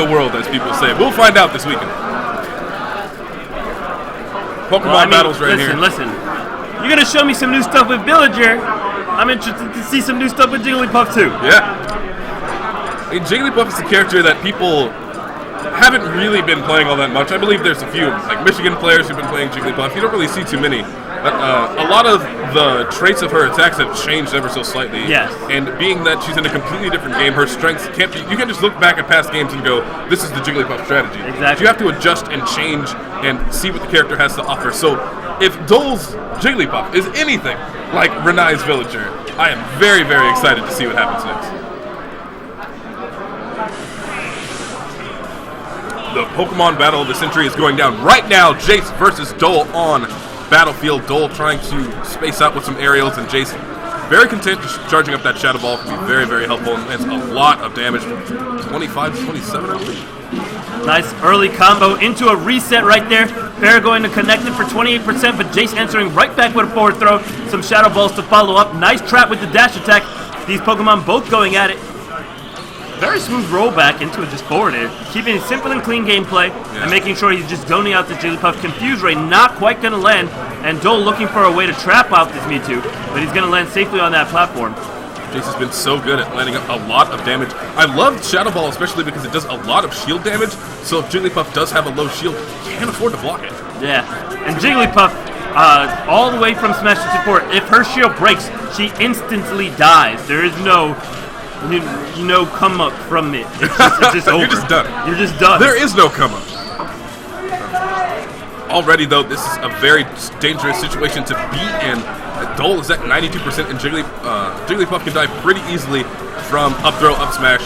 the world, as people say. We'll find out this weekend. Pokemon battles right here. Listen. You're going to show me some new stuff with Villager. I'm interested to see some new stuff with Jigglypuff, too. Yeah. I mean, Jigglypuff is a character that people haven't really been playing all that much. I believe there's a few, like Michigan players who've been playing Jigglypuff. You don't really see too many. But a lot of the traits of her attacks have changed ever so slightly. Yes. And being that she's in a completely different game, her strengths can't be... You can't just look back at past games and go, this is the Jigglypuff strategy. Exactly. You have to adjust and change and see what the character has to offer. So if Dole's Jigglypuff is anything like Renai's Villager, I am very, very excited to see what happens next. The Pokemon Battle of the Century is going down right now. Jaice versus Dole on Battlefield. Dole trying to space out with some aerials, and Jaice very content just charging up that Shadow Ball can be very, very helpful, and it's a lot of damage. 25 to 27, I believe. Nice early combo into a reset right there. Fair going to connect it for 28%, but Jaice answering right back with a forward throw. Some Shadow Balls to follow up. Nice trap with the dash attack. These Pokemon both going at it. Very smooth rollback into it, just forward air. Keeping it simple and clean gameplay, and making sure he's just zoning out the Jigglypuff. Confuse Ray not quite going to land, and Dole looking for a way to trap out this Mewtwo, but he's going to land safely on that platform. Jaice has been so good at landing up a lot of damage. I love Shadow Ball especially because it does a lot of shield damage, so if Jigglypuff does have a low shield, he can't afford to block it. Yeah, and Jigglypuff, all the way from Smash 64, if her shield breaks, she instantly dies. There is no come up from it. It's just over. You're just done. You're just done. There is no come up. Already, though, this is a very dangerous situation to be in. Dole is at 92%, and Jigglypuff can die pretty easily from up throw, up smash.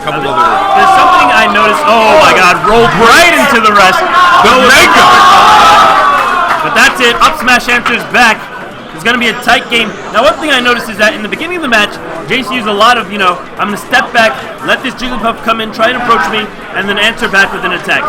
Couple other. There's something I noticed. Oh my God! Rolled right into the rest. The Mega. But that's it. Up smash answers back. It's going to be a tight game. Now, one thing I noticed is that in the beginning of the match, Jaice used a lot of, I'm going to step back, let this Jigglypuff come in, try and approach me, and then answer back with an attack.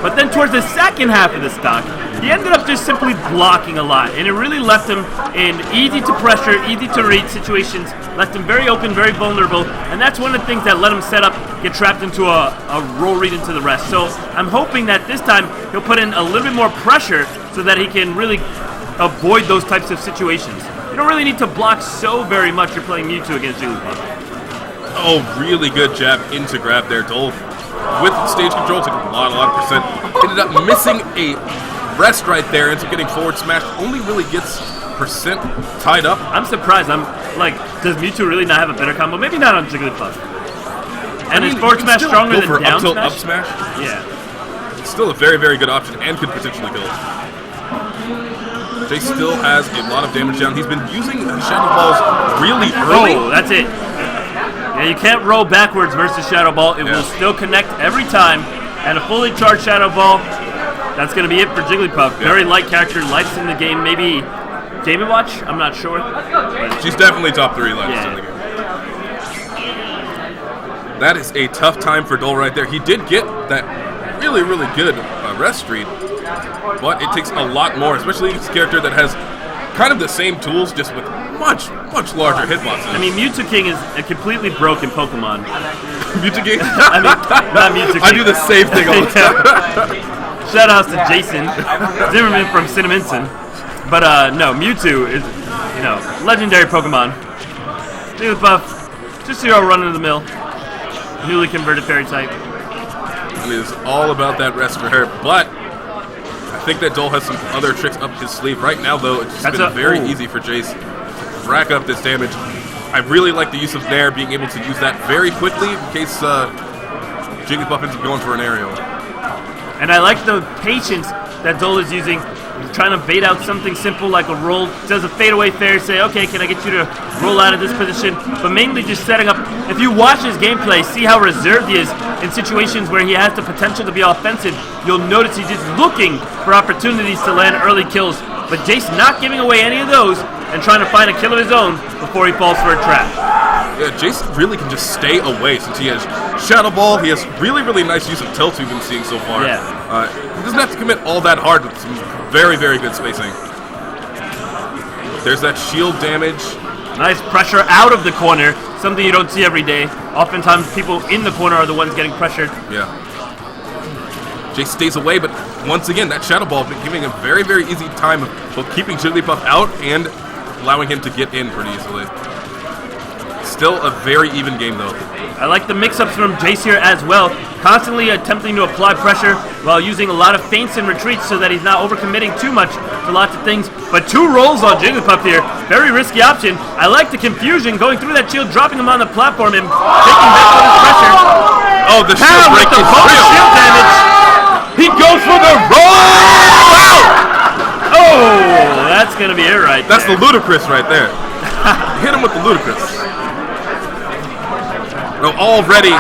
But then towards the second half of the stock, he ended up just simply blocking a lot, and it really left him in easy to pressure, easy to read situations, left him very open, very vulnerable, and that's one of the things that let him set up, get trapped into a roll read into the rest. So I'm hoping that this time he'll put in a little bit more pressure so that he can really avoid those types of situations. You don't really need to block so very much. You're playing Mewtwo against Jigglypuff. Oh, really good jab into grab there. Dole with stage control took a lot of percent. Ended up missing a rest right there. Ends up getting forward smash. Only really gets percent tied up. I'm surprised. I'm like, does Mewtwo really not have a better combo? Maybe not on Jigglypuff. And is forward smash stronger than down smash? Up smash? Yeah. It's still a very, very good option and could potentially kill it. Jaice still has a lot of damage down. He's been using Shadow Balls really early. Oh, that's it. Yeah, you can't roll backwards versus Shadow Ball. It will still connect every time. And a fully charged Shadow Ball, that's going to be it for Jigglypuff. Very light character, lights in the game. Maybe Game & Watch? I'm not sure. She's definitely top 3 lightest in the game. That is a tough time for Dole right there. He did get that really, really good rest read. But it takes a lot more, especially this character that has kind of the same tools, just with much, much larger hitboxes. I mean, Mewtwo King is a completely broken Pokemon. Mewtwo King? I mean, not Mewtwo King. I do the same thing all the time. Shout outs to Jason Zimmerman from Cinnaminson. But no, Mewtwo is, legendary Pokemon. Jigglypuff, just your run-of-the-mill, newly converted fairy type. It is all about that rest for her, but I think that Dole has some other tricks up his sleeve. Right now, though, it's just been very easy for Jaice to rack up this damage. I really like the use of Nair, being able to use that very quickly in case Jigglypuff ends up going for an aerial. And I like the patience that Dole is using. He's trying to bait out something simple like a roll. Does a fadeaway fair, say, okay, can I get you to roll out of this position? But mainly just setting up. If you watch his gameplay, see how reserved he is in situations where he has the potential to be offensive. You'll notice he's just looking for opportunities to land early kills. But Jaice not giving away any of those and trying to find a kill of his own before he falls for a trap. Yeah, Jaice really can just stay away since he has Shadow Ball. He has really, really nice use of Tilt we've been seeing so far. Yeah. He doesn't have to commit all that hard with some very, very good spacing. There's that shield damage. Nice pressure out of the corner. something you don't see every day. Oftentimes, people in the corner are the ones getting pressured. Yeah. Jaice stays away, but once again, that Shadow Ball giving him very, very easy time of both keeping Jigglypuff out and allowing him to get in pretty easily. Still a very even game, though. I like the mix-ups from Jaice here as well, constantly attempting to apply pressure while using a lot of feints and retreats so that he's not overcommitting too much to lots of things. But 2 rolls on Jigglypuff here, very risky option. I like the confusion, going through that shield, dropping him on the platform and taking back all his pressure. Oh, the shield break is real. Shield damage. He goes for the roll! Wow! Oh, that's going to be it right That's there. the ludicrous right there. Hit him with the ludicrous. No, already,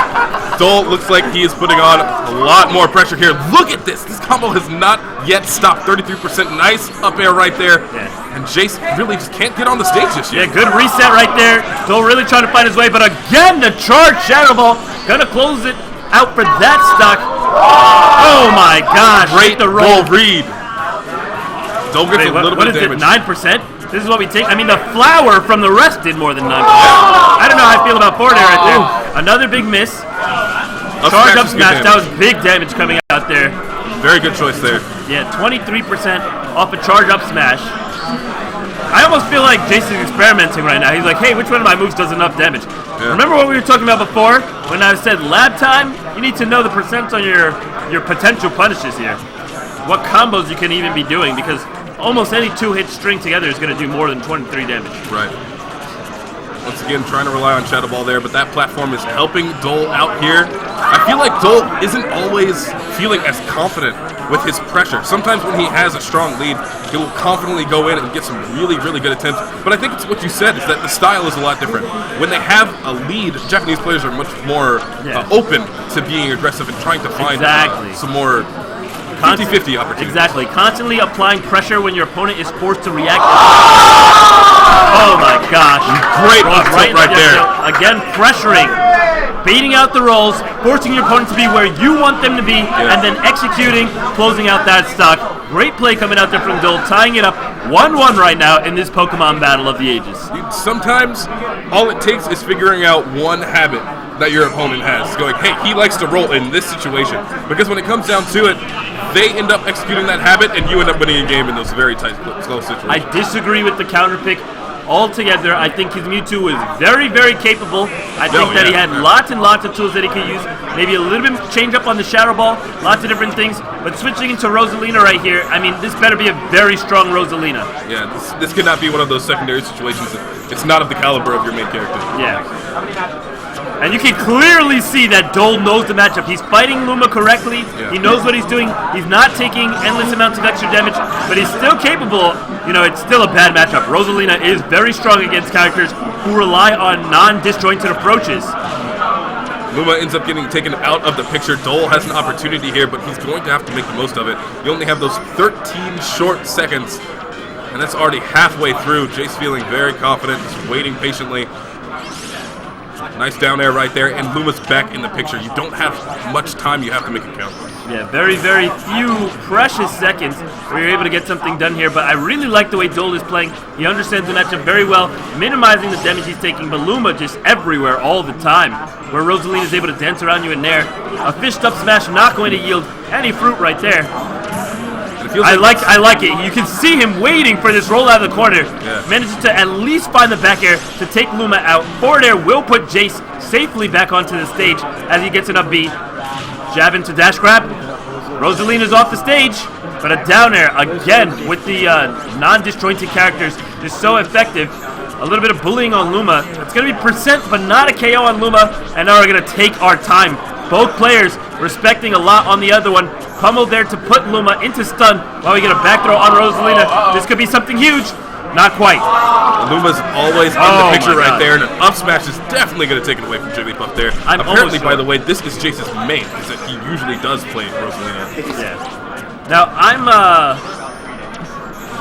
Dole looks like he is putting on a lot more pressure here. Look at this. This combo has not yet stopped. 33%. Nice up air right there. Yeah. And Jaice really just can't get on the stage just yet. Yeah, good reset right there. Dole really trying to find his way, but again, the charge Shadow Ball. Gonna close it out for that stock. Oh my gosh. Great the roll read. Dole gets a little bit of damage. What is it, 9%? This is what we take. I mean, the flower from the rest did more than 9%. I don't know how I feel about forward air right there. Another big miss. Charge up smash. That was big damage coming out there. Very good choice there. Yeah, 23% off a charge up smash. I almost feel like Jaice is experimenting right now. He's like, hey, which one of my moves does enough damage? Yeah. Remember what we were talking about before? When I said lab time? You need to know the percent on your potential punishes here. What combos you can even be doing, because almost any 2-hit string together is going to do more than 23 damage. Right. Once again, trying to rely on Shadow Ball there, but that platform is helping Dole out here. I feel like Dole isn't always feeling as confident with his pressure. Sometimes when he has a strong lead, he will confidently go in and get some really, really good attempts. But I think it's what you said, is that the style is a lot different. When they have a lead, Japanese players are much more open to being aggressive and trying to find some more 50-50 opportunities. Exactly. Constantly applying pressure when your opponent is forced to react. Oh my gosh. Great up tilt right there. Again, pressuring. Baiting out the rolls, forcing your opponent to be where you want them to be, and then executing, closing out that stock. Great play coming out there from Dole, tying it up 1-1 right now in this Pokemon Battle of the Ages. Sometimes all it takes is figuring out one habit that your opponent has. Going, hey, he likes to roll in this situation. Because when it comes down to it, they end up executing that habit, and you end up winning a game in those very tight, close situations. I disagree with the counter pick altogether. I think his Mewtwo is very, very capable. I think that he had lots and lots of tools that he could use. Maybe a little bit change up on the Shadow Ball, lots of different things. But switching into Rosalina right here, I mean, this better be a very strong Rosalina. Yeah, this could not be one of those secondary situations. It's not of the caliber of your main character. Yeah. And you can clearly see that Dole knows the matchup. He's fighting Luma correctly. Yeah. He knows what he's doing. He's not taking endless amounts of extra damage, but he's still capable. You know, it's still a bad matchup. Rosalina is very strong against characters who rely on non-disjointed approaches. Luma ends up getting taken out of the picture. Dole has an opportunity here, but he's going to have to make the most of it. You only have those 13 short seconds, and that's already halfway through. Jaice feeling very confident, just waiting patiently. Nice down air right there, and Luma's back in the picture. You don't have much time, you have to make it count. Yeah, very, very few precious seconds where you're able to get something done here, but I really like the way Dole is playing. He understands the matchup very well, minimizing the damage he's taking, but Luma just everywhere all the time, where Rosalina is able to dance around you in there. A fished up smash not going to yield any fruit right there. I like it. You can see him waiting for this roll out of the corner. Yeah. Manages to at least find the back air to take Luma out. Forward air will put Jaice safely back onto the stage as he gets an up B. Jab into dash grab. Rosalina's off the stage, but a down air again with the non-disjointed characters is so effective. A little bit of bullying on Luma. It's going to be percent, but not a KO on Luma. And now we're going to take our time. Both players respecting a lot on the other one. Pummeled there to put Luma into stun while we get a back throw on Rosalina. This could be something huge. Not quite. Luma's always in the picture right there, and an up smash is definitely going to take it away from Jigglypuff there. Apparently, by the way, this is Jaice's main, is that he usually does play Rosalina. Yeah. Now,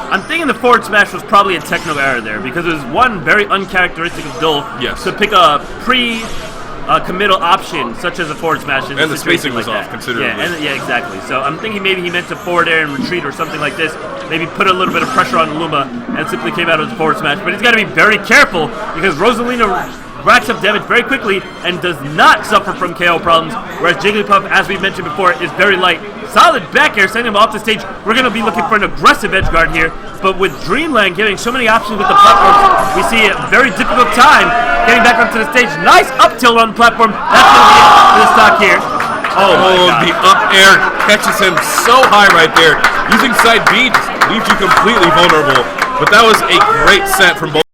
I'm thinking the forward smash was probably a techno error there, because it was one very uncharacteristic of Dole to pick a committal option such as a forward smash, and the spacing was off considerably. Yeah, exactly. So I'm thinking maybe he meant to forward air and retreat or something like this. Maybe put a little bit of pressure on Luma and simply came out of the forward smash. But he's got to be very careful because Rosalina racks up damage very quickly and does not suffer from KO problems, whereas Jigglypuff, as we mentioned before, is very light. Solid back air, sending him off the stage. We're going to be looking for an aggressive edge guard here, but with Dreamland giving so many options with the platforms, we see a very difficult time getting back onto the stage. Nice up tilt on the platform. That's going to be it for the stock here. Oh, the up air catches him so high right there. Using side B just leaves you completely vulnerable. But that was a great set from both.